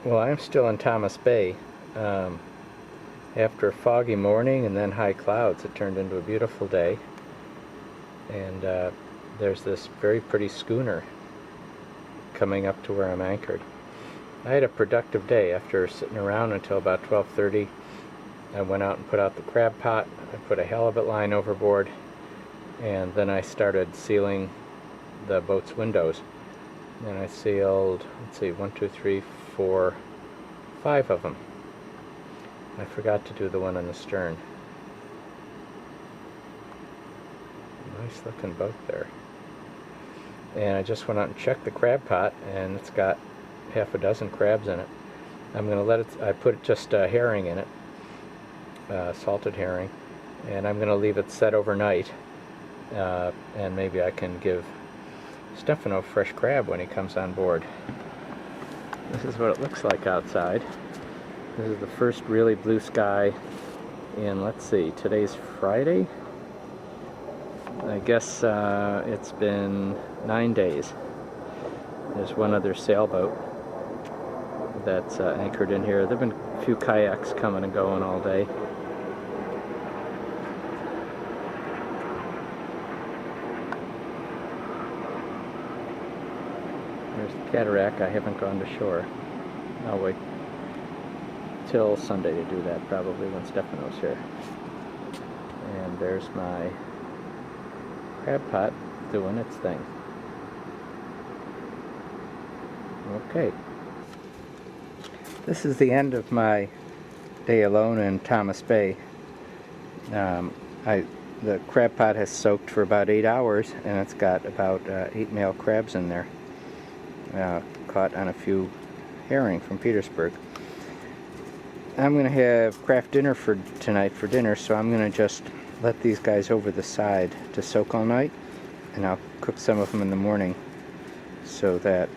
Well, I'm still in Thomas Bay. After a foggy morning and then high clouds, it turned into a beautiful day. And there's this very pretty schooner coming up to where I'm anchored. I had a productive day. After sitting around until about 12:30, I went out and put out the crab pot. I put a halibut line overboard, and then I started sealing the boat's windows. And I sealed, let's see, 1, 2, 3, 4, 5 of them. I forgot to do the one on the stern. Nice looking boat there. And I just went out and checked the crab pot, and it's got half a dozen crabs in it. I'm going to let it, I put just herring in it, salted herring, and I'm going to leave it set overnight, and maybe I can give Stefano fresh crab when he comes on board. This is what it looks like outside. This is the first really blue sky in, let's see, today's Friday? I guess it's been 9 days. There's one other sailboat that's anchored in here. There have been a few kayaks coming and going all day. There's the cataract. I haven't gone to shore. I'll wait till Sunday to do that, probably when Stefano's here. And there's my crab pot doing its thing. Okay. This is the end of my day alone in Thomas Bay. The crab pot has soaked for about 8 hours, and it's got about 8 male crabs in there. Caught on a few herring from Petersburg. I'm going to have craft dinner for tonight for dinner, so I'm going to just let these guys over the side to soak all night, and I'll cook some of them in the morning so that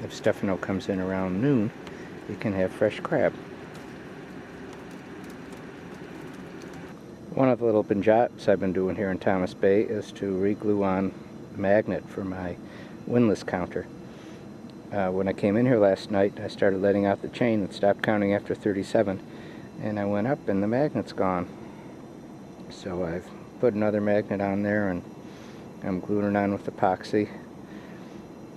if Stefano comes in around noon, he can have fresh crab. One of the little jobs I've been doing here in Thomas Bay is to re-glue on a magnet for my windlass counter. When I came in here last night, I started letting out the chain and stopped counting after 37, and I went up and the magnet's gone. So I've put another magnet on there, and I'm gluing it on with epoxy.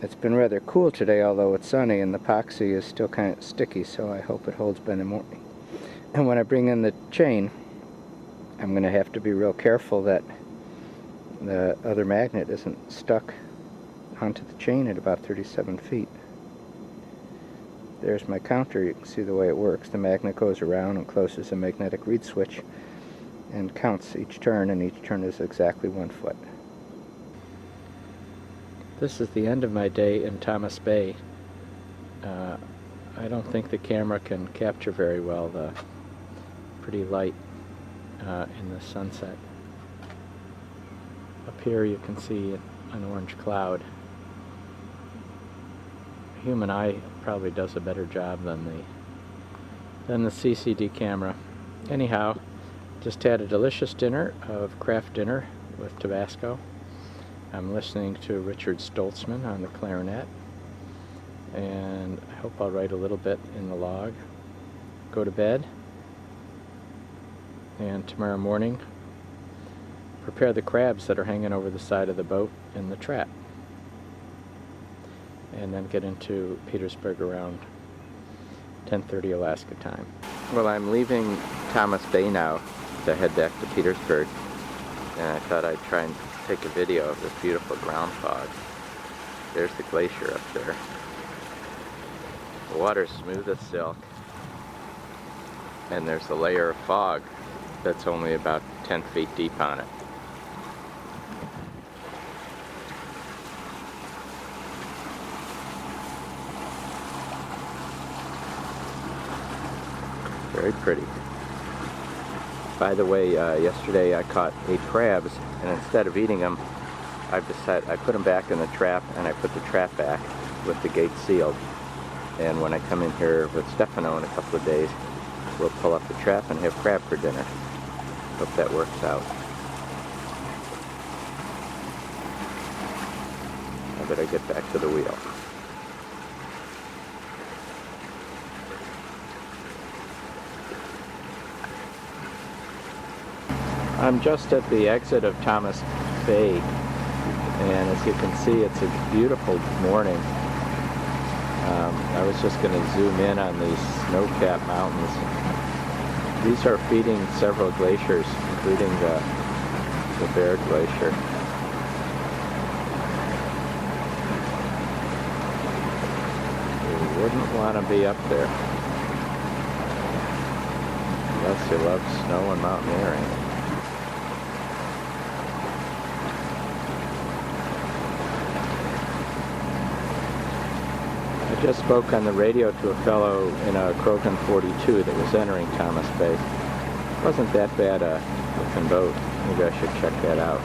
It's been rather cool today, although it's sunny, and the epoxy is still kind of sticky, so I hope it holds by the morning. And when I bring in the chain, I'm going to have to be real careful that the other magnet isn't stuck onto the chain at about 37 feet. There's my counter. You can see the way it works. The magnet goes around and closes a magnetic reed switch and counts each turn, and each turn is exactly 1 foot. This is the end of my day in Thomas Bay. I don't think the camera can capture very well the pretty light in the sunset. Up here you can see an orange cloud. The human eye probably does a better job than the CCD camera. Anyhow, just had a delicious dinner of craft dinner with Tabasco. I'm listening to Richard Stoltzman on the clarinet, and I hope I'll write a little bit in the log. Go to bed, and tomorrow morning prepare the crabs that are hanging over the side of the boat in the trap, and then get into Petersburg around 10:30 Alaska time. Well, I'm leaving Thomas Bay now to head back to Petersburg, and I thought I'd try and take a video of this beautiful ground fog. There's the glacier up there. The water's smooth as silk, and there's a layer of fog that's only about 10 feet deep on it. Very pretty. By the way, yesterday I caught 8 crabs, and instead of eating them, I put them back in the trap, and I put the trap back with the gate sealed. And when I come in here with Stefano in a couple of days, we'll pull up the trap and have crab for dinner. Hope that works out. I better get back to the wheel. I'm just at the exit of Thomas Bay, and as you can see, it's a beautiful morning. I was just going to zoom in on these snow-capped mountains. These are feeding several glaciers, including the Bear Glacier. You wouldn't want to be up there unless you love snow and mountaineering. I just spoke on the radio to a fellow in a Krogan 42 that was entering Thomas Bay. It wasn't that bad a looking boat. Maybe I should check that out.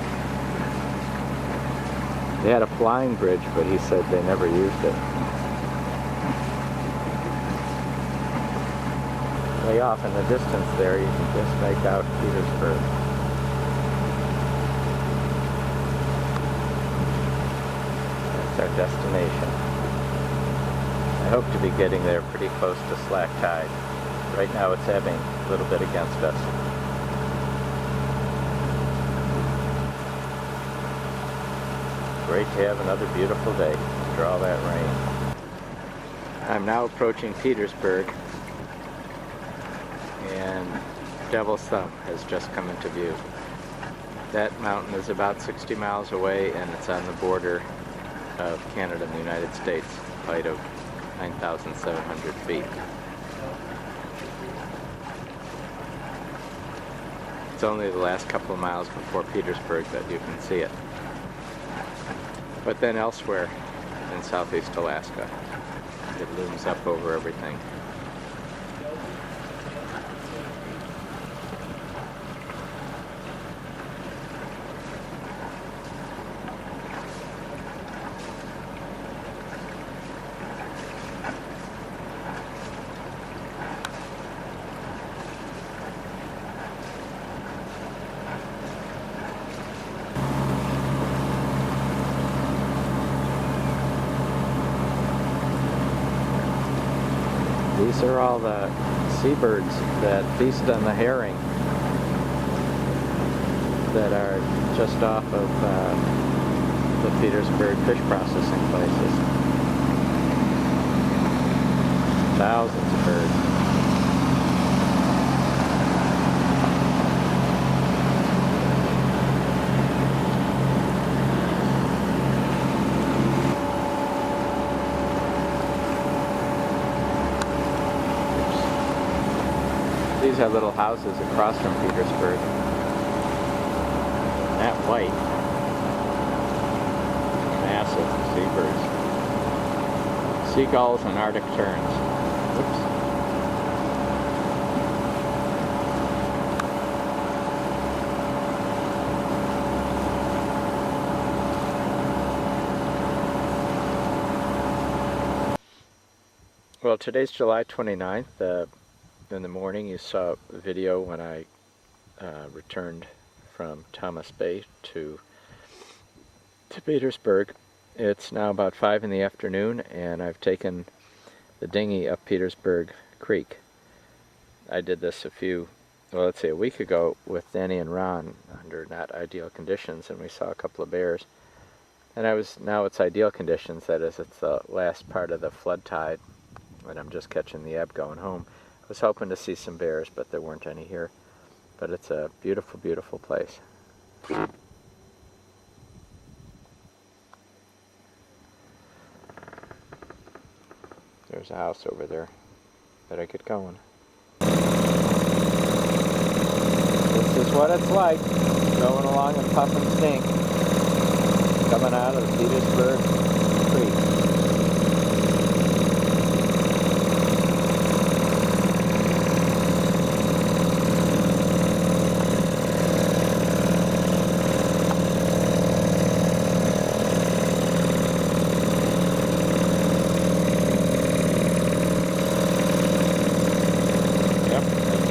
They had a flying bridge, but he said they never used it. Way off in the distance there, you can just make out Petersburg. That's our destination. I hope to be getting there pretty close to slack tide. Right now it's ebbing a little bit against us. Great to have another beautiful day after all that rain. I'm now approaching Petersburg, and Devil's Thumb has just come into view. That mountain is about 60 miles away, and it's on the border of Canada and the United States, a height of 9,700 feet. It's only the last couple of miles before Petersburg that you can see it. But then elsewhere in southeast Alaska, it looms up over everything. These are all the seabirds that feast on the herring that are just off of the Petersburg fish processing places. Thousands of birds. These are little houses across from Petersburg. That white, massive seabirds. Seagulls and Arctic terns. Oops. Well, today's July 29th. In the morning you saw a video when I returned from Thomas Bay to Petersburg. It's now about 5 in the afternoon, and I've taken the dinghy up Petersburg Creek. I did this a week ago with Danny and Ron under not ideal conditions, and we saw a couple of bears. And now it's ideal conditions, that is, it's the last part of the flood tide, and I'm just catching the ebb going home. I was hoping to see some bears, but there weren't any here. But it's a beautiful, beautiful place. There's a house over there. Better get going. This is what it's like, going along and puff and stink, coming out of the Petersburg Creek.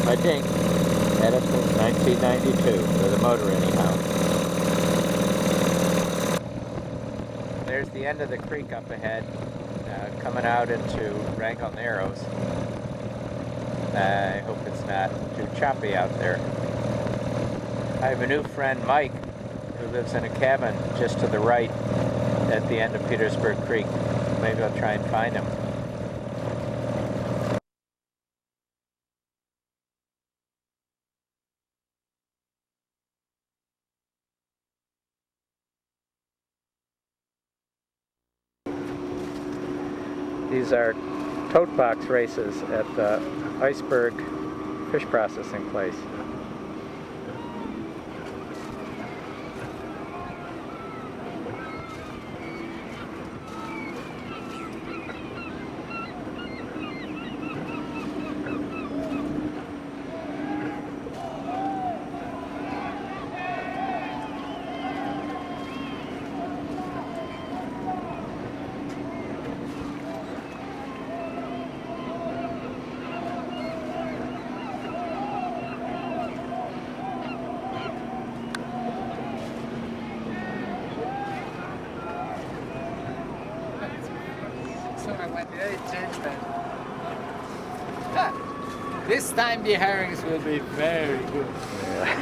I think. Had it since 1992, for the motor anyhow. There's the end of the creek up ahead, coming out into Wrangell Narrows. I hope it's not too choppy out there. I have a new friend, Mike, who lives in a cabin just to the right at the end of Petersburg Creek. Maybe I'll try and find him. These are tote box races at the Iceberg fish processing place. So I went there, it changed that. This time the herrings will be very good. Yeah.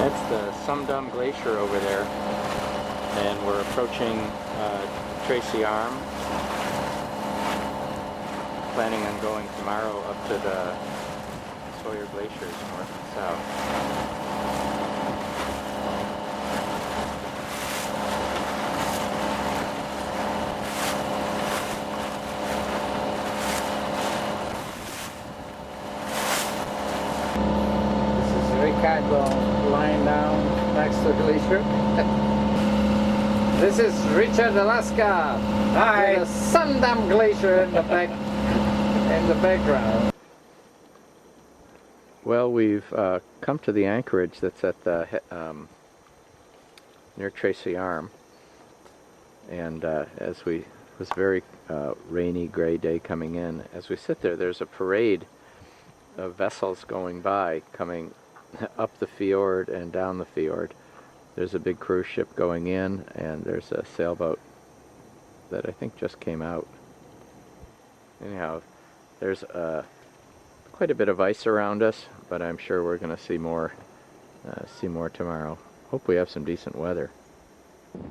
That's the Sumdum Glacier over there, and we're approaching Tracy Arm. Planning on going tomorrow up to the Sawyer Glaciers north and south. Packard lying down next to the glacier. This is Richard, Alaska. Hi. With the Sundam Glacier in the background. Well, we've come to the anchorage that's at the near Tracy Arm, and as we was a very rainy, gray day coming in. As we sit there, there's a parade of vessels going by, coming up the fjord and down the fjord. There's a big cruise ship going in, and there's a sailboat that I think just came out. Anyhow, there's quite a bit of ice around us, but I'm sure we're going to see more tomorrow. Hope we have some decent weather. We're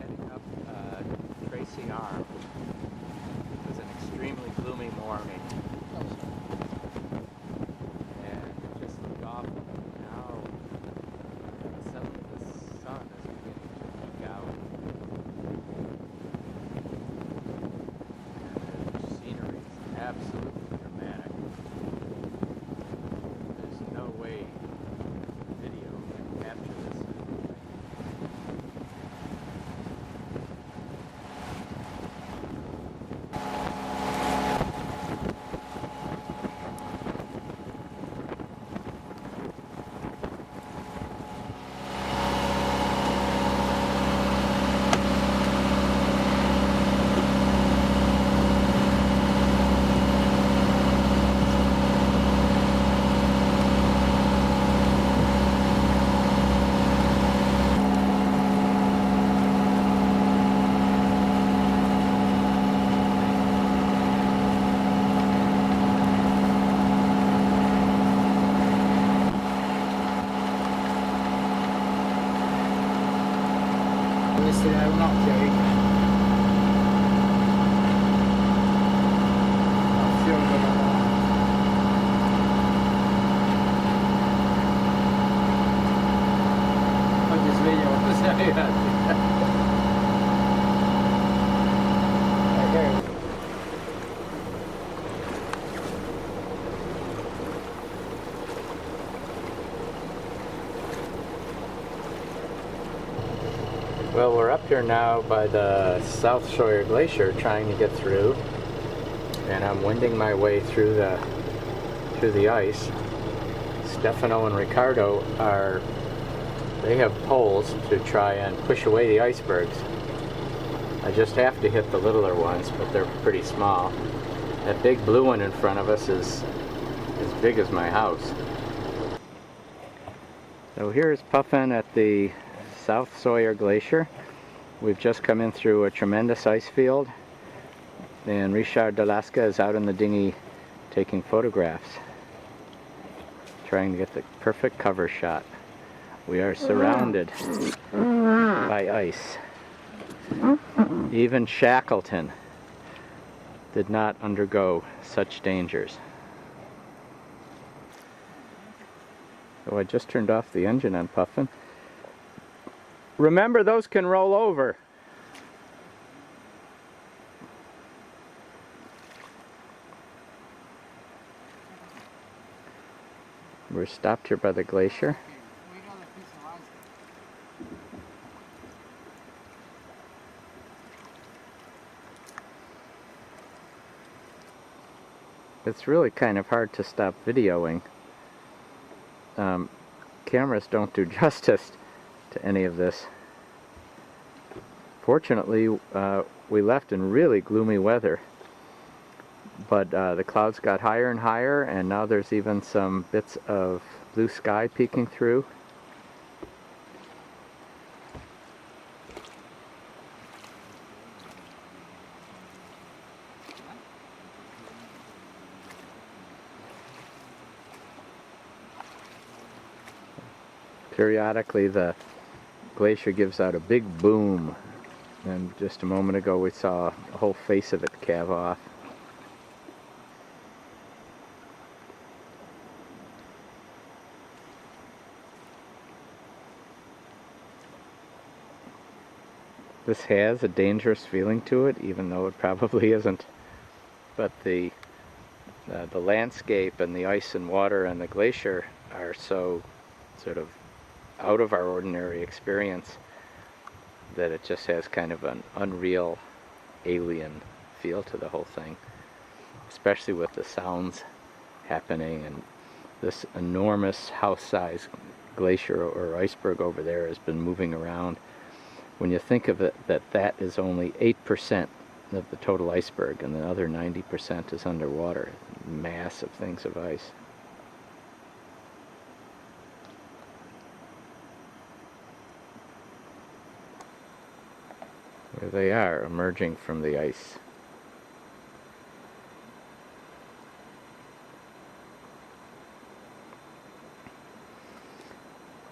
heading up Tracy Arm. It was an extremely gloomy morning. Absolutely dramatic. There's no way video can capture this. Obviously, I'm not kidding. I feel good. On this video, okay. Well, we're up here now by the South Sawyer Glacier trying to get through, and I'm wending my way through the ice. Stefano and Ricardo they have poles to try and push away the icebergs. I just have to hit the littler ones, but they're pretty small. That big blue one in front of us is as big as my house. So here's Puffin at the South Sawyer Glacier. We've just come in through a tremendous ice field, and Richard Dalaska is out in the dinghy taking photographs, trying to get the perfect cover shot. We are surrounded by ice. Even Shackleton did not undergo such dangers. So I just turned off the engine on Puffin. Remember, those can roll over. We're stopped here by the glacier. It's really kind of hard to stop videoing. Cameras don't do justice to any of this. Fortunately, we left in really gloomy weather, but the clouds got higher and higher, and now there's even some bits of blue sky peeking through. Periodically the glacier gives out a big boom, and just a moment ago we saw the whole face of it calve off. This has a dangerous feeling to it, even though it probably isn't. But the landscape and the ice and water and the glacier are so sort of out of our ordinary experience that it just has kind of an unreal, alien feel to the whole thing, especially with the sounds happening, and this enormous house-sized glacier or iceberg over there has been moving around. When you think of it, that is only 8% of the total iceberg, and the other 90% is underwater. Massive things of ice. There they are, emerging from the ice.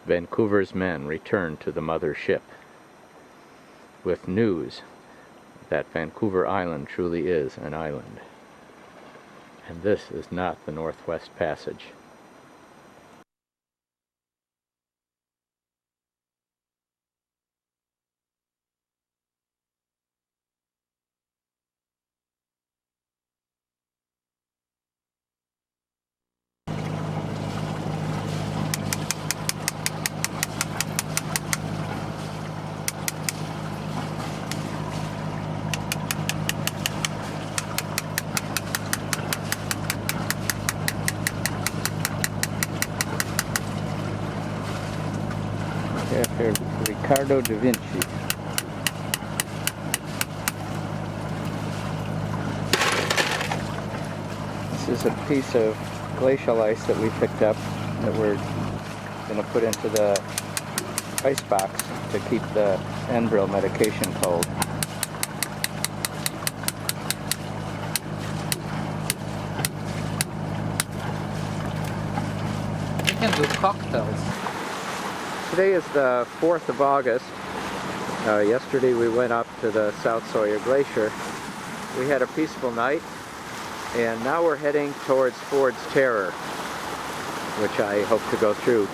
Vancouver's men returned to the mother ship with news that Vancouver Island truly is an island. And this is not the Northwest Passage. After Ricardo da Vinci. This is a piece of glacial ice that we picked up that we're going to put into the ice box to keep the Enbrel medication cold. You can do cocktails. Today is the 4th of August. Yesterday we went up to the South Sawyer Glacier. We had a peaceful night, and now we're heading towards Ford's Terror, which I hope to go through.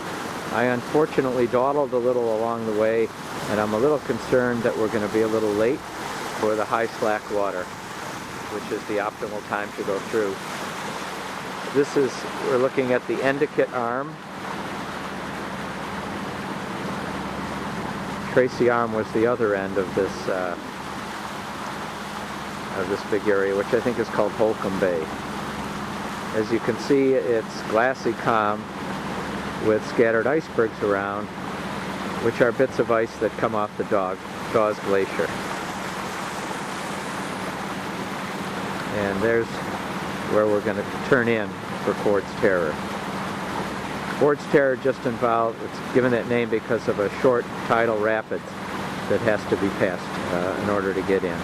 I unfortunately dawdled a little along the way, and I'm a little concerned that we're going to be a little late for the high slack water, which is the optimal time to go through. We're looking at the Endicott Arm. Tracy Arm was the other end of this of this big area, which I think is called Holcomb Bay. As you can see, it's glassy calm with scattered icebergs around, which are bits of ice that come off the Dawes Glacier. And there's where we're going to turn in for Ford's Terror. Ford's Terror just involved, it's given that name because of a short tidal rapids that has to be passed in order to get in.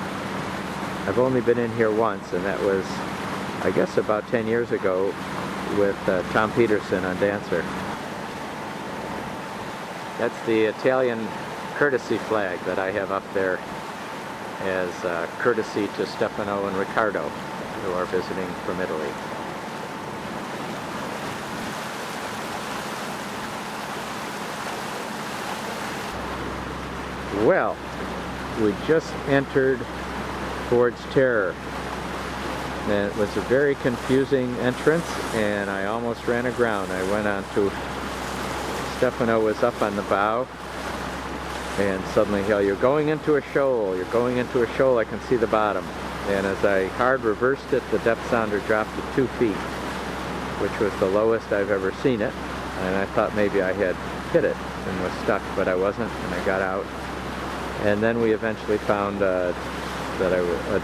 I've only been in here once, and that was, I guess, about 10 years ago with Tom Peterson on Dancer. That's the Italian courtesy flag that I have up there as courtesy to Stefano and Riccardo, who are visiting from Italy. Well, we just entered Ford's Terror, and it was a very confusing entrance, and I almost ran aground. I went on to, Stefano was up on the bow, and suddenly, you're going into a shoal, you're going into a shoal, I can see the bottom. And as I hard reversed it, the depth sounder dropped to 2 feet, which was the lowest I've ever seen it. And I thought maybe I had hit it and was stuck, but I wasn't, and I got out. And then we eventually found a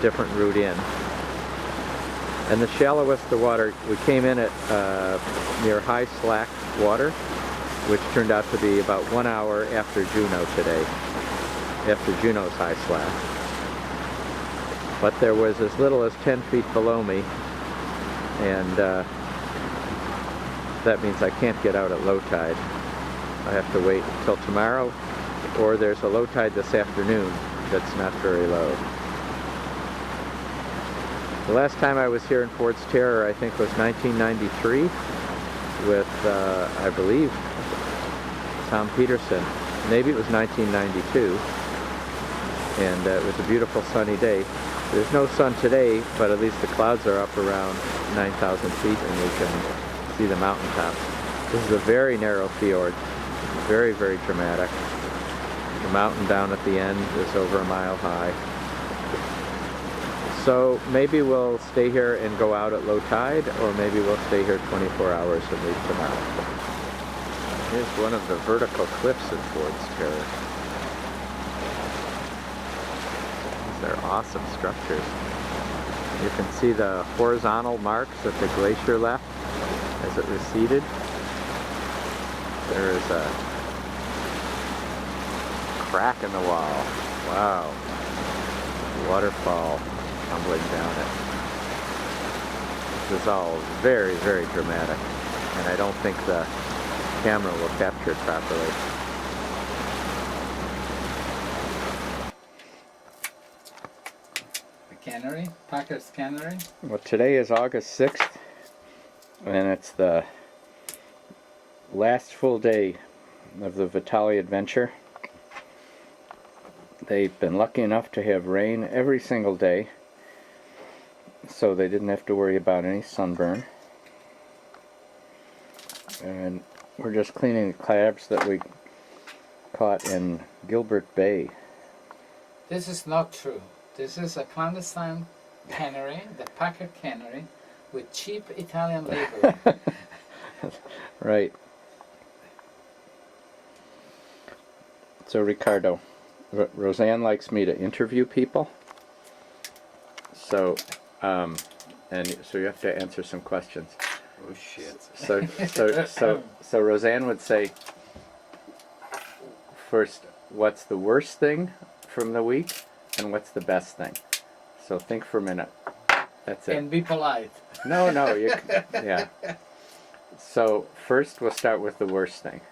different route in. And the shallowest the water, we came in at near high slack water, which turned out to be about 1 hour after Juneau today, after Juneau's high slack. But there was as little as 10 feet below me, and that means I can't get out at low tide. I have to wait until tomorrow, or there's a low tide this afternoon that's not very low. The last time I was here in Ford's Terror, I think, was 1993 with, I believe, Tom Peterson. Maybe it was 1992, and it was a beautiful sunny day. There's no sun today, but at least the clouds are up around 9,000 feet, and we can see the mountaintops. This is a very narrow fjord, very, very dramatic. The mountain down at the end is over a mile high. So maybe we'll stay here and go out at low tide, or maybe we'll stay here 24 hours and leave tomorrow. Here's one of the vertical cliffs at Ford's Terror. These are awesome structures. You can see the horizontal marks that the glacier left as it receded. There is a crack in the wall. Wow. Waterfall tumbling down it. This is all very, very dramatic, and I don't think the camera will capture it properly. The cannery, Packard's cannery. Well, today is August 6th, and it's the last full day of the Vitali adventure. They've been lucky enough to have rain every single day, so they didn't have to worry about any sunburn. And we're just cleaning the crabs that we caught in Gilbert Bay. This is not true. This is a clandestine cannery, the Packard cannery, with cheap Italian labor. Right. So Riccardo, Roseanne likes me to interview people. So, so you have to answer some questions. Oh shit. So Roseanne would say, first, what's the worst thing from the week, and what's the best thing? So think for a minute. That's it. And be polite. No, yeah. So first, we'll start with the worst thing.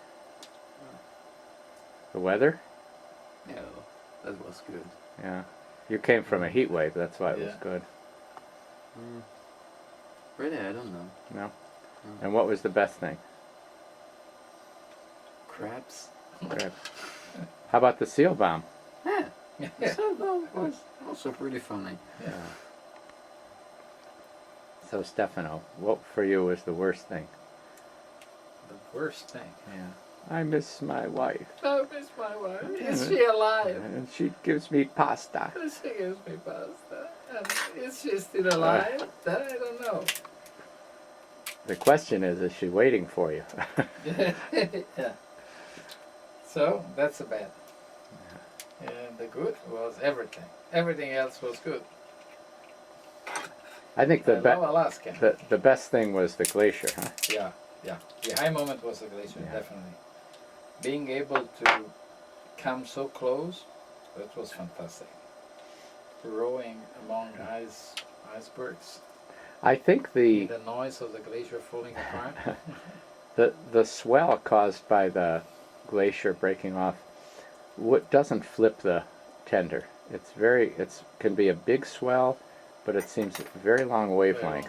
The weather? Yeah, that was good. Yeah. You came from a heat wave, that's why it was Yeah. good. Really, I don't know. No? And what was the best thing? Crabs? Good. How about the seal bomb? Yeah. That was also pretty funny. Yeah. So Stefano, what for you was the worst thing? The worst thing. Yeah. I miss my wife. I miss my wife. Is she alive? And she gives me pasta. She gives me pasta. Is she still alive? That I don't know. The question is she waiting for you? Yeah. So that's the bad. And the good was everything. Everything else was good. I think I love Alaska. the best thing was the glacier, huh? Yeah, yeah. The high moment was the glacier, Yeah. definitely. Being able to come so close, that was fantastic. Rowing among icebergs, I think the noise of the glacier falling apart. the swell caused by the glacier breaking off doesn't flip the tender. It's can be a big swell, but it seems very long wavelength.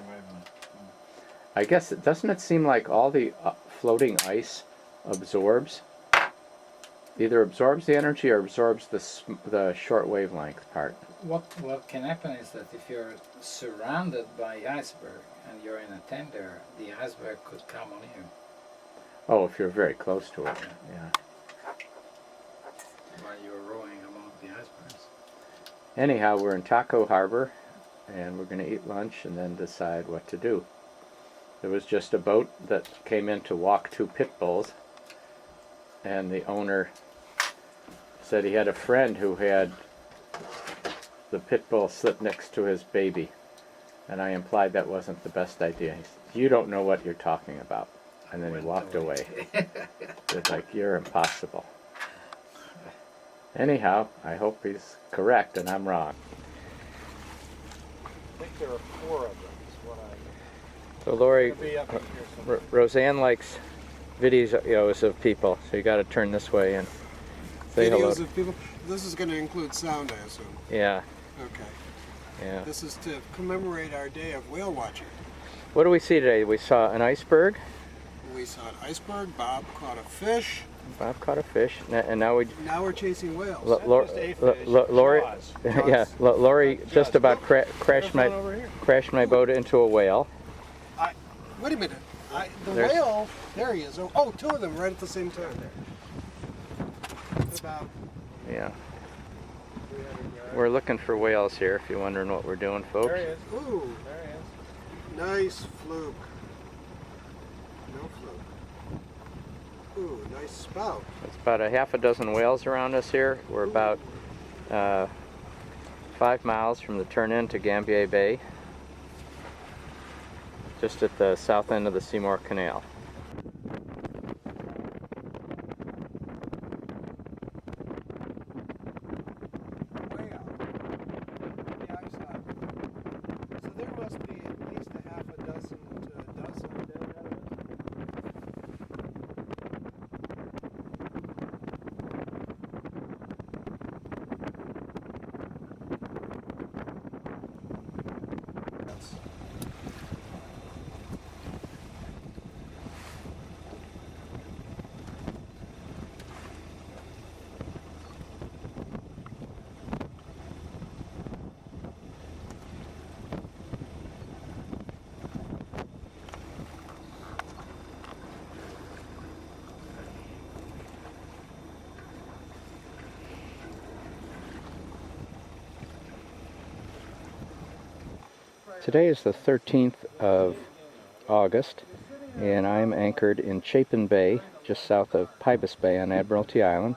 I guess doesn't it seem like all the floating ice absorbs, either absorbs the energy or absorbs the short wavelength part. What can happen is that if you're surrounded by iceberg and you're in a tender, the iceberg could come on you Oh, if you're very close to it, yeah. while you're rowing among the icebergs. Anyhow, we're in Taco Harbor, and we're going to eat lunch and then decide what to do. There was just a boat that came in to walk 2 pit bulls, and the owner said he had a friend who had the pit bull slip next to his baby, and I implied that wasn't the best idea. He said, "You don't know what you're talking about," and then he walked away. It's like, you're impossible. Anyhow, I hope he's correct and I'm wrong. I think there are 4 of them. Is what So Lori, It'll be up here somewhere. Roseanne likes videos of people, so you got to turn this way and say hello. Videos of people. This is going to include sound, I assume. Yeah, Okay. yeah. This is to commemorate our day of whale watching. What do we see today? We saw an iceberg. We saw an iceberg. Bob caught a fish. Bob caught a fish, and now we. Now we're chasing whales. Lori, Jaws. yeah, Lori just about crashed There's one over here. my boat into a whale. Wait a minute. The There's- whale. There he is. Oh, 2 of them right at the same time. About Yeah, 300 yards. we're looking for whales here. If you're wondering what we're doing, folks. There he is. ooh, There he is. nice fluke. No fluke. Ooh, nice spout. It's about a half a dozen whales around us here. We're about 5 miles from the turn-in to Gambier Bay, just at the south end of the Seymour Canal. Way out. Yeah, I saw it. So there must be at least a half a dozen to a dozen dead out of it. Today is the 13th of August, and I'm anchored in Chapin Bay, just south of Pybus Bay on Admiralty Island,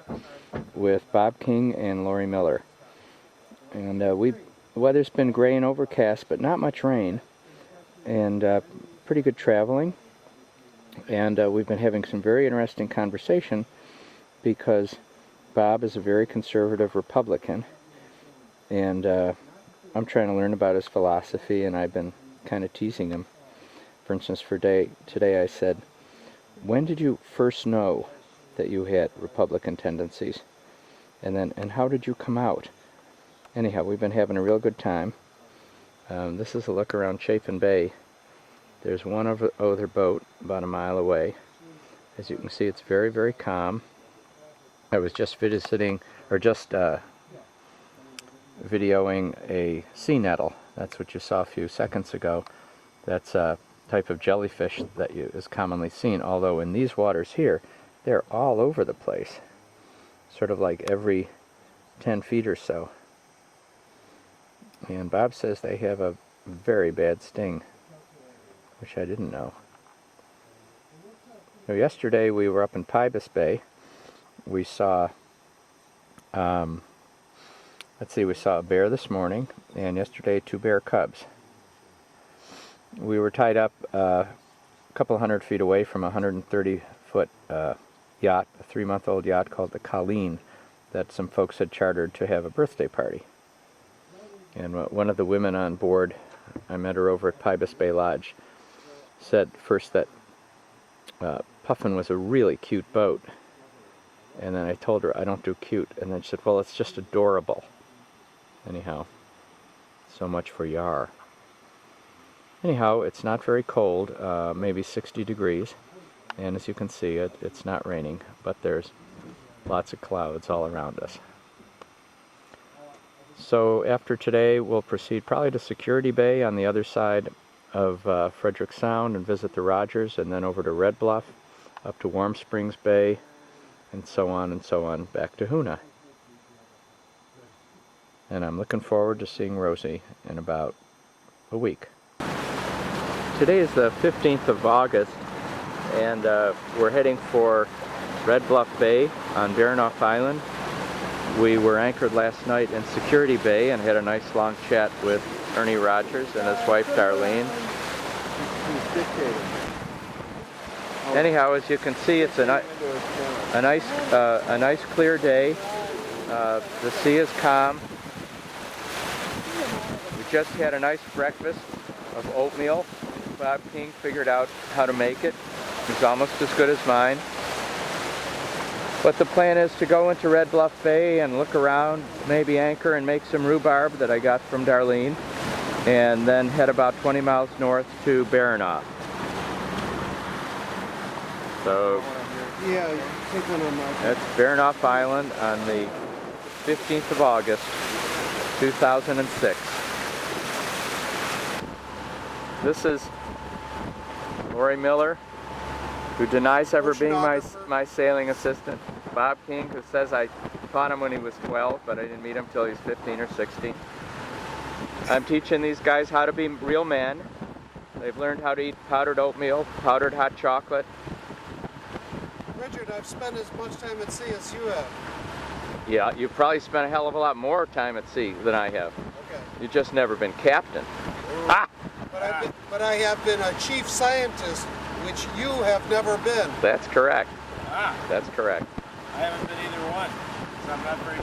with Bob King and Lori Miller. And the weather's been gray and overcast, but not much rain, and pretty good traveling. And we've been having some very interesting conversation because Bob is a very conservative Republican, and I'm trying to learn about his philosophy, and I've been kind of teasing him. For instance, today I said, "When did you first know that you had Republican tendencies? And how did you come out?" Anyhow, we've been having a real good time. This is a look around Chapin Bay. There's one other boat about a mile away. As you can see, it's very, very calm. I was just videoing a sea nettle. That's what you saw a few seconds ago. That's a type of jellyfish that is commonly seen, although in these waters here, they're all over the place. Sort of like every 10 feet or so. And Bob says they have a very bad sting, which I didn't know. So yesterday we were up in Pybus Bay. We saw, we saw a bear this morning, and yesterday 2 bear cubs. We were tied up a couple hundred feet away from a 130-foot yacht, a 3-month-old yacht called the Colleen, that some folks had chartered to have a birthday party. And one of the women on board, I met her over at Pybus Bay Lodge, said first that Puffin was a really cute boat. And then I told her I don't do cute. And then she said, well, it's just adorable. Anyhow, so much for Yar. Anyhow, it's not very cold, maybe 60 degrees. And as you can see, it's not raining, but there's lots of clouds all around us. So after today, we'll proceed probably to Security Bay on the other side of Frederick Sound and visit the Rogers, and then over to Red Bluff, up to Warm Springs Bay, and so on, back to Hoonah. And I'm looking forward to seeing Rosie in about a week. Today is the 15th of August, and we're heading for Red Bluff Bay on Baranof Island. We were anchored last night in Security Bay and had a nice long chat with Ernie Rogers and his wife Darlene. Anyhow, as you can see, it's a nice clear day. The sea is calm. We just had a nice breakfast of oatmeal. Bob King figured out how to make it. It's almost as good as mine. But the plan is to go into Red Bluff Bay and look around, maybe anchor and make some rhubarb that I got from Darlene, and then head about 20 miles north to Baranof. So Yeah, take one on my. that's Baranof Island on the 15th of August, 2006. This is Lori Miller, who denies ever being my sailing assistant. Bob King, who says I taught him when he was 12, but I didn't meet him till he was 15 or 16. I'm teaching these guys how to be real men. They've learned how to eat powdered oatmeal, powdered hot chocolate. Richard, I've spent as much time at sea as you have. Yeah, you've probably spent a hell of a lot more time at sea than I have. Okay. You've just never been captain. Ah! But I have been a chief scientist, which you have never been. That's correct. Ah, That's correct. I haven't been either one, because I'm not very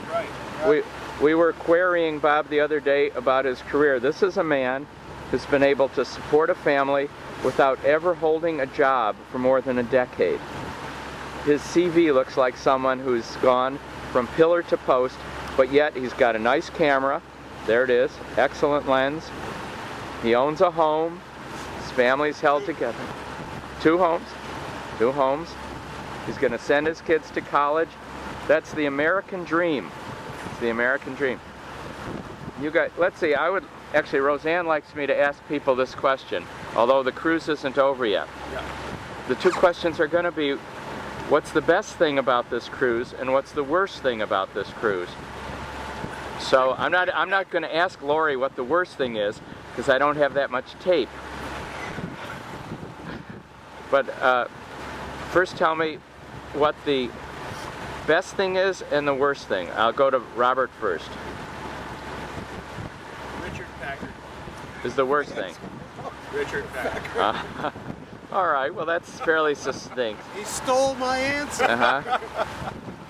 bright. We were querying Bob the other day about his career. This is a man who's been able to support a family without ever holding a job for more than a decade. His CV looks like someone who's gone from pillar to post, but yet he's got a nice camera. There it is, excellent lens. He owns a home. His family's held together. 2 homes. He's going to send his kids to college. That's the American dream. It's the American dream. You guys, let's see, actually Roseanne likes me to ask people this question, although the cruise isn't over yet. Yeah. The 2 questions are going to be, what's the best thing about this cruise and what's the worst thing about this cruise? So I'm not going to ask Lori what the worst thing is, because I don't have that much tape. But first tell me what the best thing is and the worst thing. I'll go to Robert first. Richard Packard. Is the worst thing. Richard Packard. All right, well that's fairly succinct. He stole my answer. Uh-huh.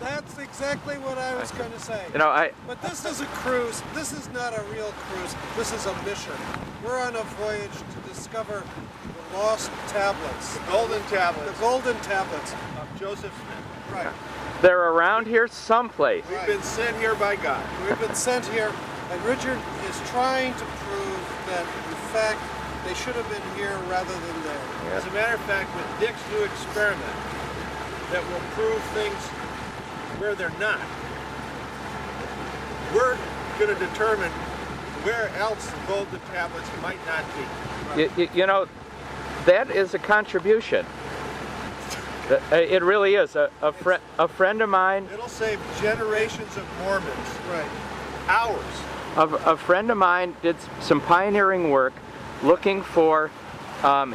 That's exactly what I was going to say. You know, But this is a cruise. This is not a real cruise. This is a mission. We're on a voyage to discover the lost tablets. The golden tablets. The golden tablets. Of Joseph Smith. Right. they're around here someplace. We've been sent here by God. We've been sent here, and Richard is trying to prove that, in fact, they should have been here rather than there. As a matter of fact, with Dick's new experiment that will prove things where they're not, we're going to determine where else the golden tablets might not be. You know, that is a contribution. It really is. A friend of mine. It'll save generations of Mormons Right. hours A friend of mine did some pioneering work looking for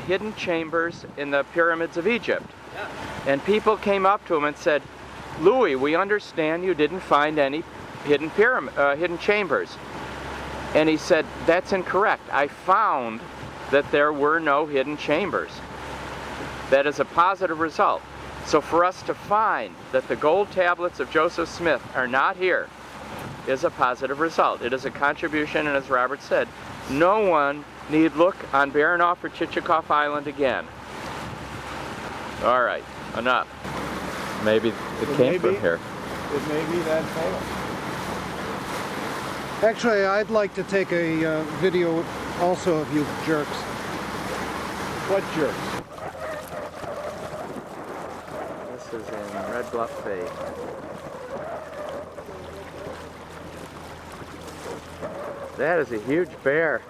hidden chambers in the pyramids of Egypt. Yeah. And people came up to him and said, Louis, we understand you didn't find any hidden chambers. And he said, that's incorrect. I found that there were no hidden chambers. That is a positive result. So for us to find that the gold tablets of Joseph Smith are not here is a positive result. It is a contribution, and as Robert said, no one need look on Baranoff or Chichikov Island again. All right, enough. Maybe it came from here. It may be that photo. Actually, I'd like to take a video also of you jerks. What jerks? This is in Red Bluff Bay. That is a huge bear.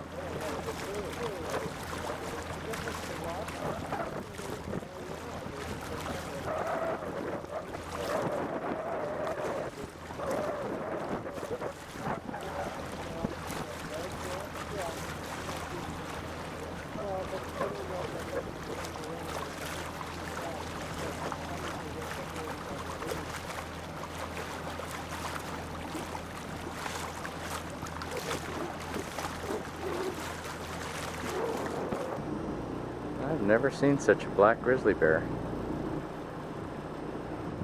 I've never seen such a black grizzly bear.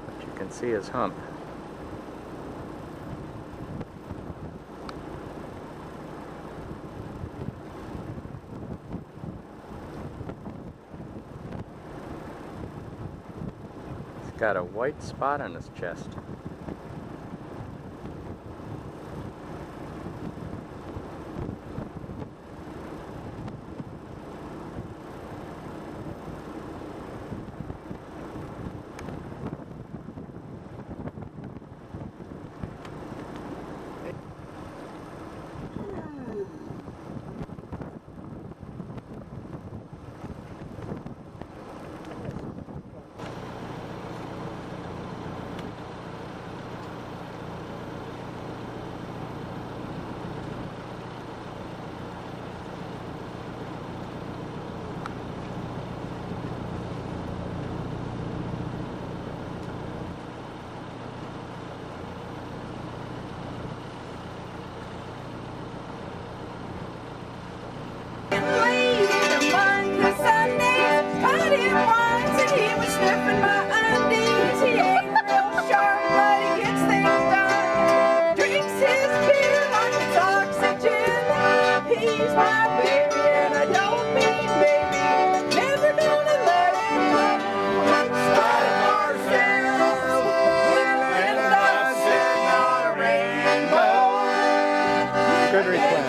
But you can see his hump. He's got a white spot on his chest. Good request.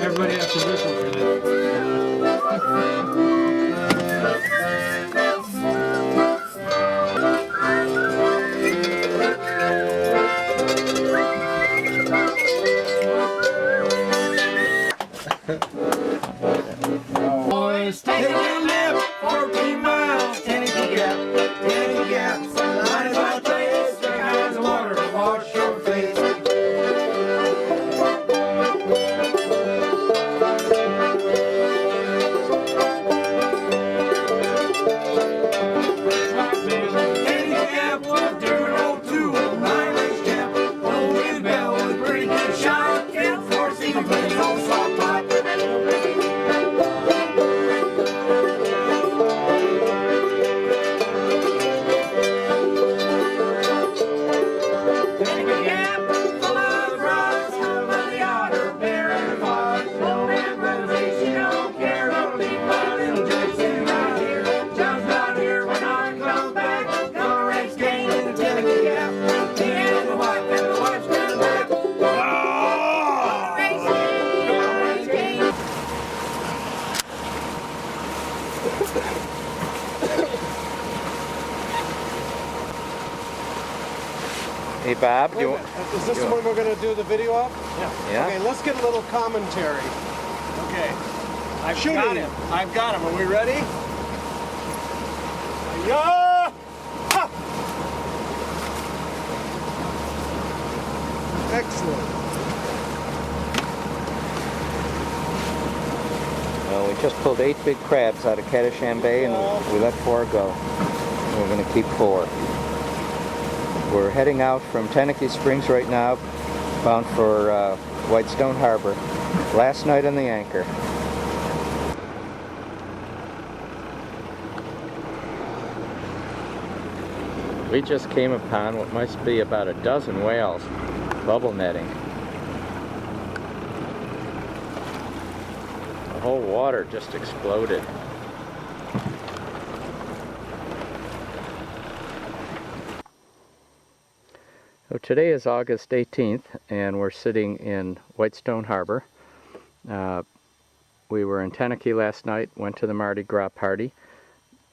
Everybody has to whistle for that. Boys, take a left, 14 miles, Tennessee Gap, Tennessee Gap. Sunlight is my place, three kinds of water to wash your face. Tennessee Gap was doing 02, my race camp. Old Bell was a pretty good shot, can't force him to play no soft pipe. Hey Bob, Wait a minute. Is this the one we're going to do the video of? yeah? Okay, let's get a little commentary. Okay. I've Shooting. got him. I've got him. Are we ready? Yeah! Ha! Excellent. Well, we just pulled 8 big crabs out of Cadisham Bay, and we let 4 go. We're going to keep 4. We're heading out from Teneke Springs right now, bound for Whitestone Harbor. Last night on the anchor. We just came upon what must be about a dozen whales bubble netting. The whole water just exploded. So today is August 18th, and we're sitting in Whitestone Harbor. We were in Teneke last night, went to the Mardi Gras party,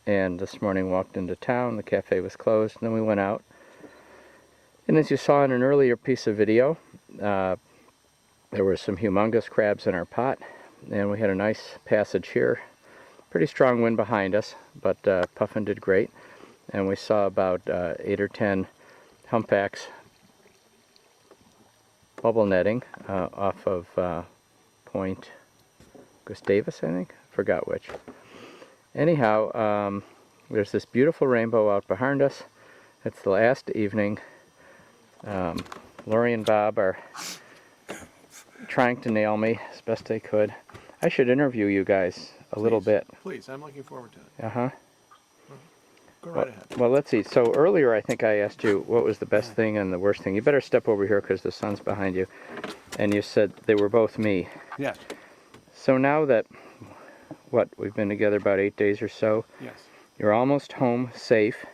and this morning walked into town. The cafe was closed, and then we went out. And as you saw in an earlier piece of video, there were some humongous crabs in our pot, and we had a nice passage here. Pretty strong wind behind us, but Puffin did great. And we saw about 8 or 10 humpbacks bubble netting off of Point Gustavus, I think? Forgot which. Anyhow, there's this beautiful rainbow out behind us. It's the last evening. Lori and Bob are trying to nail me as best they could. I should interview you guys a little bit. Please, I'm looking forward to it. Uh-huh. Go right ahead. Well, let's see. So earlier I think I asked you what was the best thing and the worst thing. You better step over here because the sun's behind you. And you said they were both me. Yes. So now that, we've been together about 8 days or so. Yes. You're almost home, safe.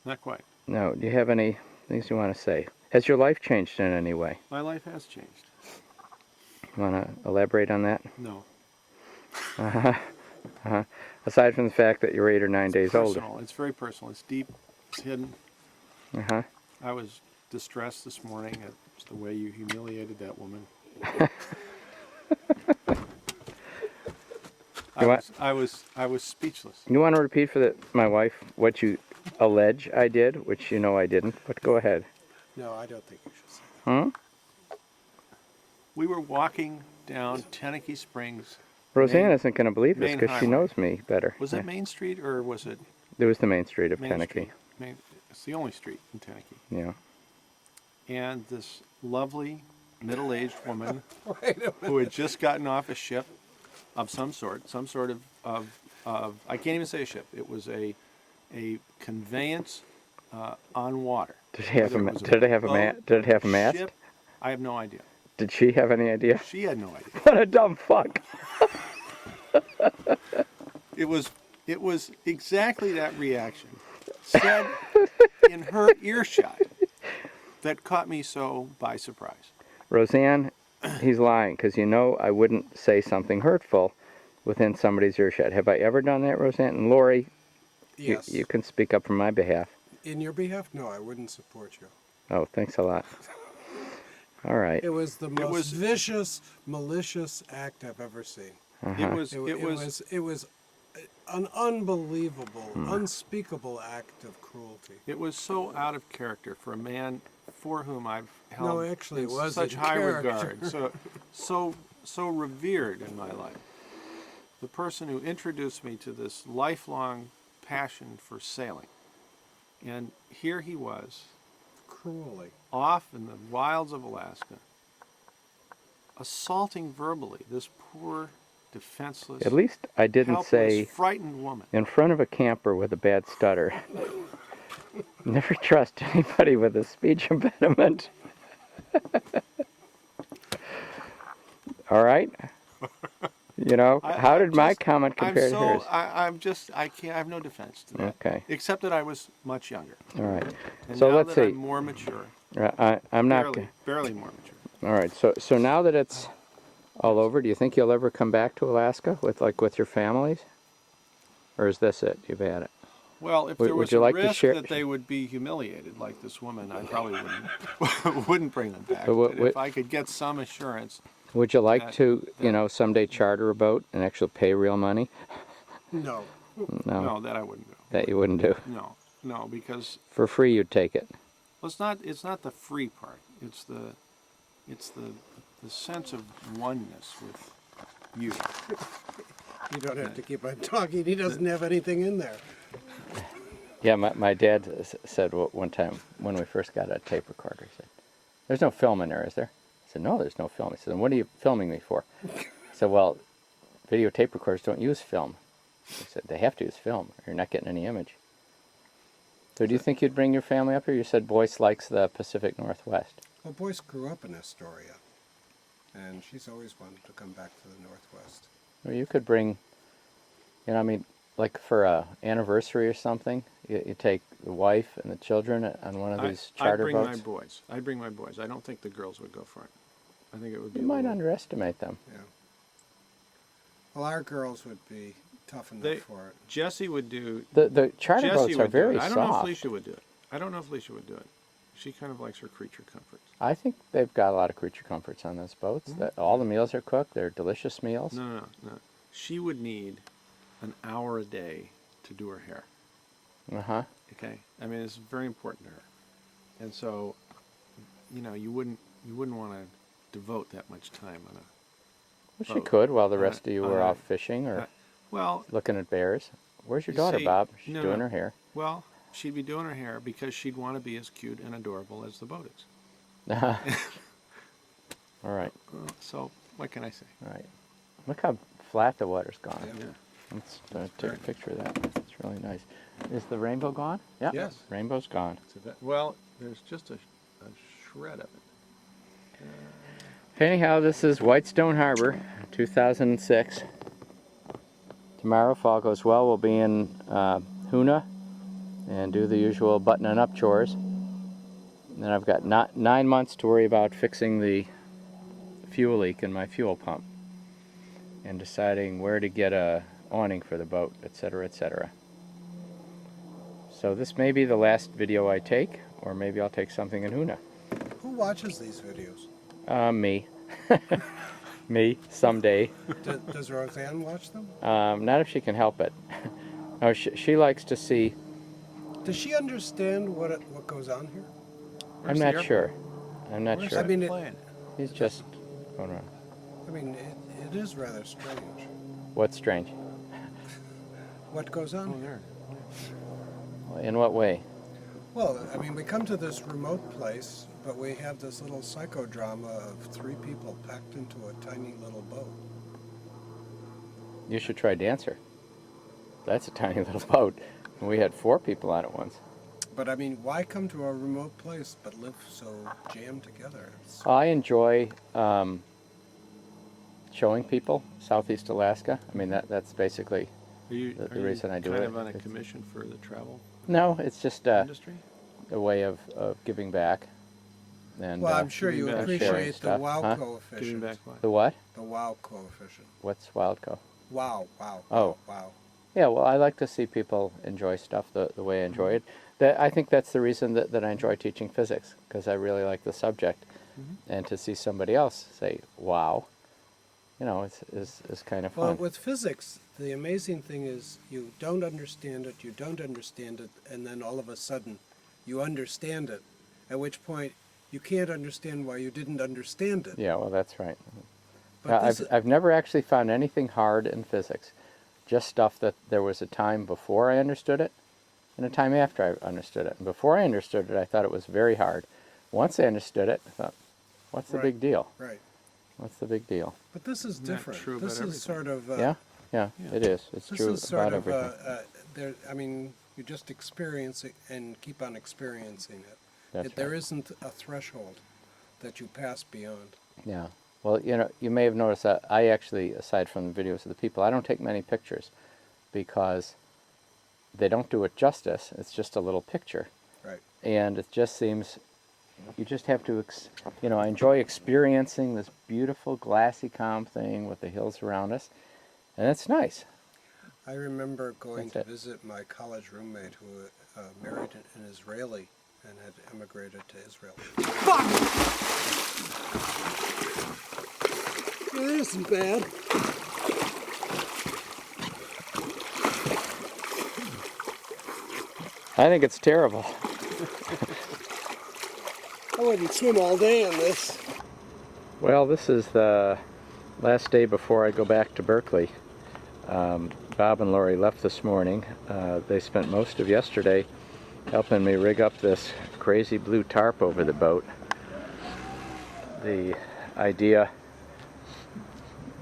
Not quite. Now, do you have any things you want to say? Has your life changed in any way? My life has changed. You want to elaborate on that? No. Aside from the fact that you're 8 or 9 days older. Personal. It's very personal. It's deep. It's hidden. Uh-huh. I was distressed this morning at the way you humiliated that woman. I was speechless. You want to repeat for my wife what you allege I did, which you know I didn't, but go ahead. No, I don't think you should say that. Hmm? We were walking down Teneke Springs. Roseanne isn't going to believe this Main because she highway. knows me better. Was Yeah. it Main Street or was it It was the main street of Main Teneke. Street? It's the only street in Teneke. Yeah. And this lovely middle-aged woman Wait a minute. who had just gotten off a ship of some sort of I can't even say a ship. It was a conveyance on water. Did it have Whether a was did it have a boat, did it have a mast? ship, I have no idea. Did she have any idea? She had no idea. What a dumb fuck. It was exactly that reaction said in her earshot that caught me so by surprise. Roseanne, he's lying because you know I wouldn't say something hurtful within somebody's earshot. Have I ever done that, Roseanne? And Lori, Yes. you can speak up for my behalf. In your behalf? No, I wouldn't support you. Oh, thanks a lot. All right. It was the most was- vicious, malicious act I've ever seen. It was It was an unbelievable, unspeakable act of cruelty. It was so out of character for a man for whom I've held No, actually, in it was such in high character. regard, so revered in my life. The person who introduced me to this lifelong passion for sailing, and here he was, Cruelly. off in the wilds of Alaska, assaulting verbally this poor, defenseless, At least I didn't helpless, say frightened woman. in front of a camper with a bad stutter. Never trust anybody with a speech impediment. All right? You know, how did my comment compare to hers? I can't. I have no defense to that. Okay. Except that I was much younger. All right. And So now let's that see. I'm more mature. I'm not. Barely more mature. All right. So now that it's all over, do you think you'll ever come back to Alaska with your families, or is this it? You've had it. Well, if Would- there would was you a like to risk share- that they would be humiliated like this woman, I probably wouldn't bring them back. But what- But if I could get some assurance, Would you like That- to, that- someday charter a boat and actually pay real money? No. no, that I wouldn't do. That you wouldn't do. No, because For free, you'd take it. well, it's not the free part. It's the sense of oneness with you. You don't have to keep on talking. He doesn't have anything in there. Yeah, my dad said one time when we first got a tape recorder, he said, "There's no film in there, is there?" I said, "No, there's no film." He said, "Then what are you filming me for?" I said, "Well, videotape recorders don't use film." He said, "They have to use film, or you're not getting any image." So do you think you'd bring your family up here? You said Boyce likes the Pacific Northwest. Well, Boyce grew up in Astoria, and she's always wanted to come back to the Northwest. Or you could bring, like for a anniversary or something, you take the wife and the children on one of these charter I'd bring boats. my boys. I'd bring my boys. I don't think the girls would go for it. I think it would be. You a might little- underestimate them. Yeah. Well, our girls would be tough enough They- for it. Jesse would do. The charter Jesse boats are would do very it. I don't know if soft. Felicia would do it. I don't know if Felicia would do it. She kind of likes her creature comforts. I think they've got a lot of creature comforts on those boats. That all the meals are cooked. They're delicious meals. No. She would need an hour a day to do her hair. Uh-huh. Okay, I mean it's very important to her, and so, you wouldn't want to devote that much time on a. Well, she boat. could while the On rest a- of you on were a- off fishing or Well, looking at bears. Where's your You daughter, see, Bob? She's no, doing no. her hair. well, she'd be doing her hair because she'd want to be as cute and adorable as the boat is. All right. So what can I say? All right. Look how flat the water's gone. Yeah. Let's take a picture of that. It's really nice. Is the rainbow gone? Yeah. Yes. Rainbow's gone. Well, there's just a shred of it. Anyhow, this is Whitestone Harbor, 2006. Tomorrow, if all goes well, we'll be in Hoona and do the usual buttoning up chores. And then I've got 9 months to worry about fixing the fuel leak in my fuel pump and deciding where to get a awning for the boat, etc., etc. So this may be the last video I take, or maybe I'll take something in Hoona. Who watches these videos? Me. Me, someday. Does Roseanne watch them? Not if she can help it. No, she likes to see. Does she understand what goes on here? I'm not sure. I'm not Where's sure. I mean, it, plane? He's just going around. I mean, it is rather strange. What's strange? What goes on Oh, here? there. In what way? Well, I mean, we come to this remote place, but we have this little psychodrama of 3 people packed into a tiny little boat. You should try Dancer. That's a tiny little boat. And we had 4 people on it once. But I mean, why come to a remote place but live so jammed together? I enjoy showing people Southeast Alaska. I mean, that's basically. Are you, The are you reason I do kind it, of on a it's- commission for the travel No, it's just industry? a way of giving back. And Well, I'm sure giving you back. sharing appreciate the stuff. wow Huh? Giving coefficient. back what? The what? The wow coefficient. What's Wildco? Wow, wow. Oh. Wow. Yeah, well, I like to see people enjoy stuff the way I enjoy it. I think that's the reason that I enjoy teaching physics, because I really like the subject. And to see somebody else say, wow, is kind of Well, fun. with physics, the amazing thing is you don't understand it, and then all of a sudden you understand it, at which point you can't understand why you didn't understand it. Yeah, well, that's right. But I've never actually found anything hard in physics, just stuff that there was a time before I understood it and a time after I understood it. And before I understood it, I thought it was very hard. Once I understood it, I thought, what's the Right. big deal? Right. What's the big deal? But this is Not different. true This about is sort of Yeah, Yeah. it is. It's this true is sort about of everything. I mean, you just experience it and keep on experiencing it. That's There right. isn't a threshold that you pass beyond. Yeah. Well, you may have noticed that I actually, aside from the videos of the people, I don't take many pictures because they don't do it justice. It's just a little picture. Right. And it just seems, you just have to, I enjoy experiencing this beautiful glassy calm thing with the hills around us. And it's nice. I remember going That's to it. visit my college roommate who married an Israeli and had emigrated to Israel. It isn't bad. I think it's terrible. I wouldn't swim all day on this. Well, this is the last day before I go back to Berkeley. Bob and Lori left this morning. They spent most of yesterday helping me rig up this crazy blue tarp over the boat. The idea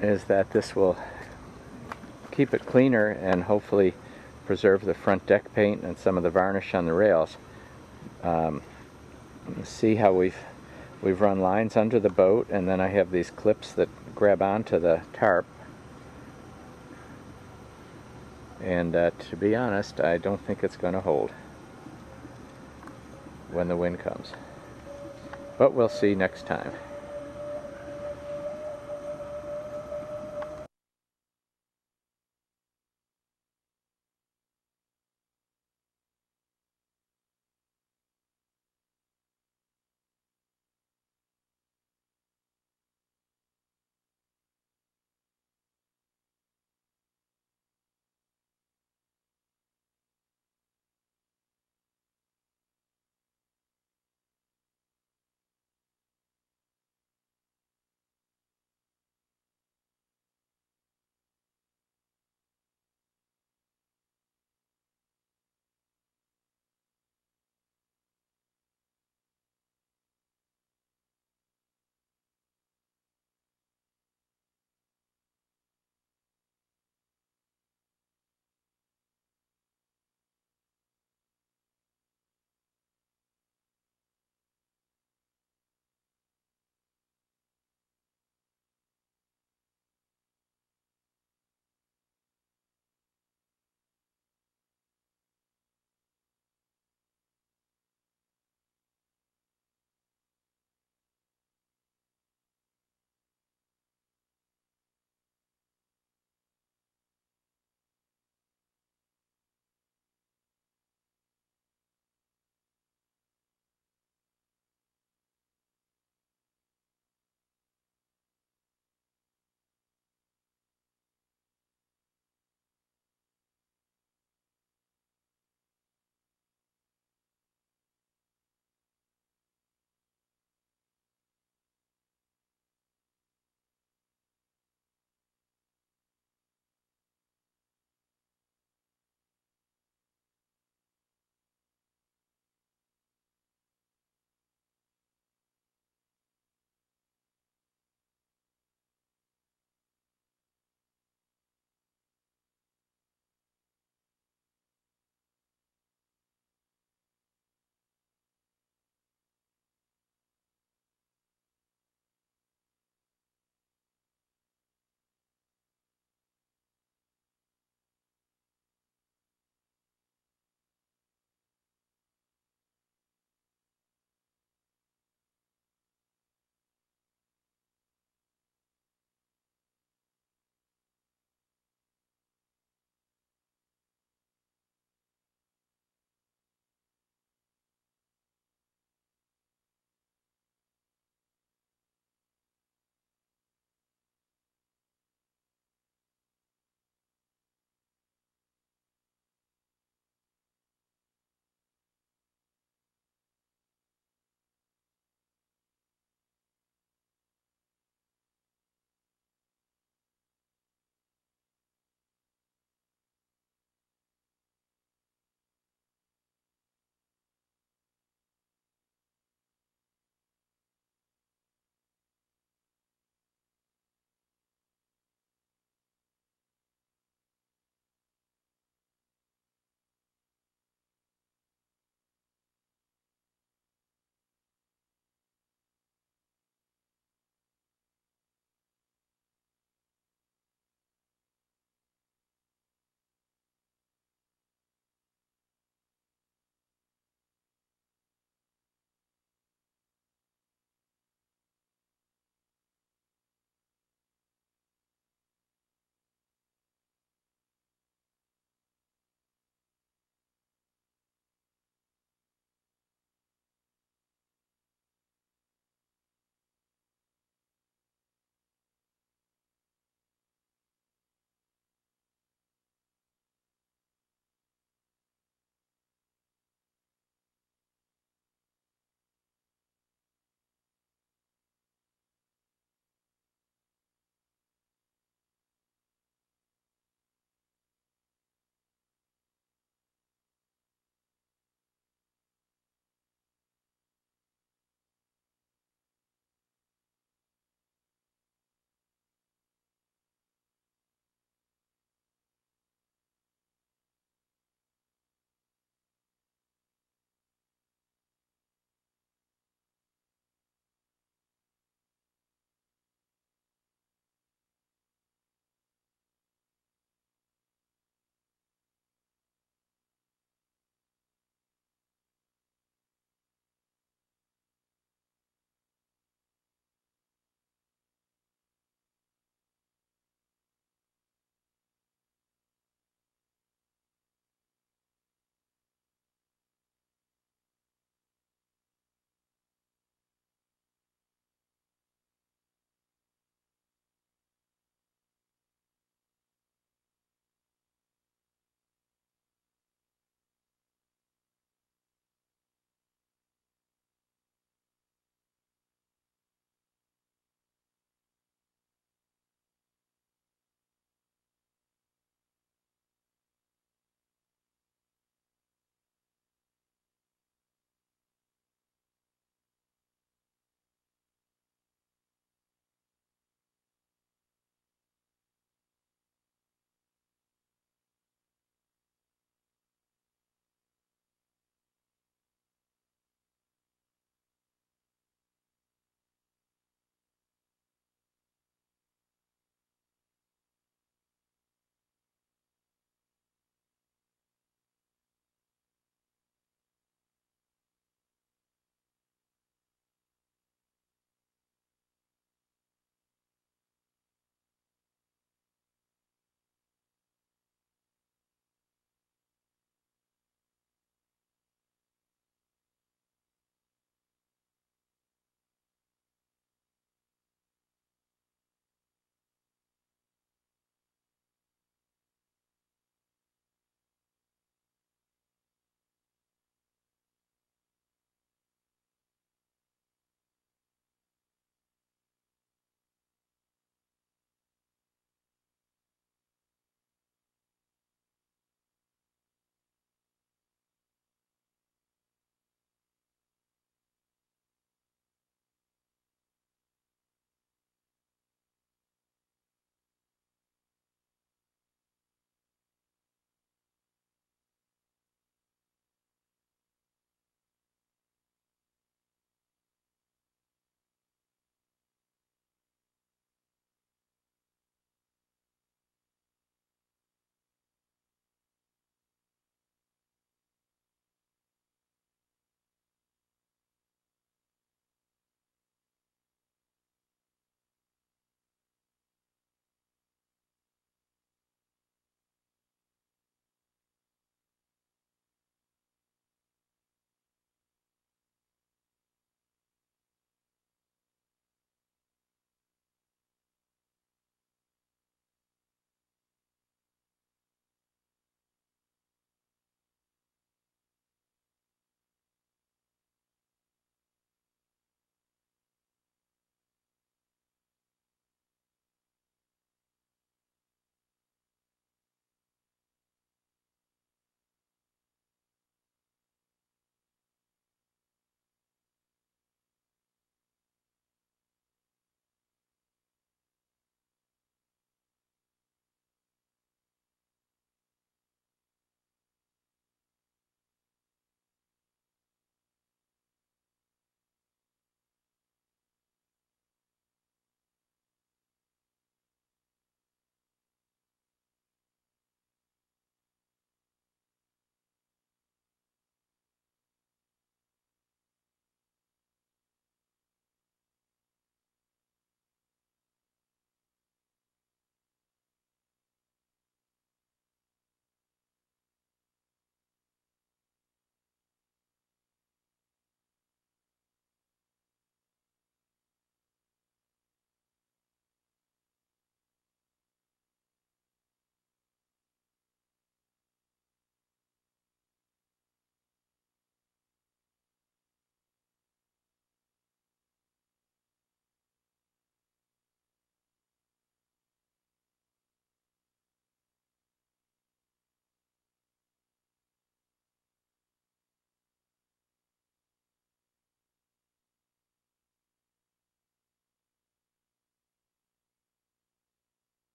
is that this will keep it cleaner and hopefully preserve the front deck paint and some of the varnish on the rails. See how we've run lines under the boat, and then I have these clips that grab onto the tarp. And to be honest, I don't think it's going to hold when the wind comes. But we'll see next time.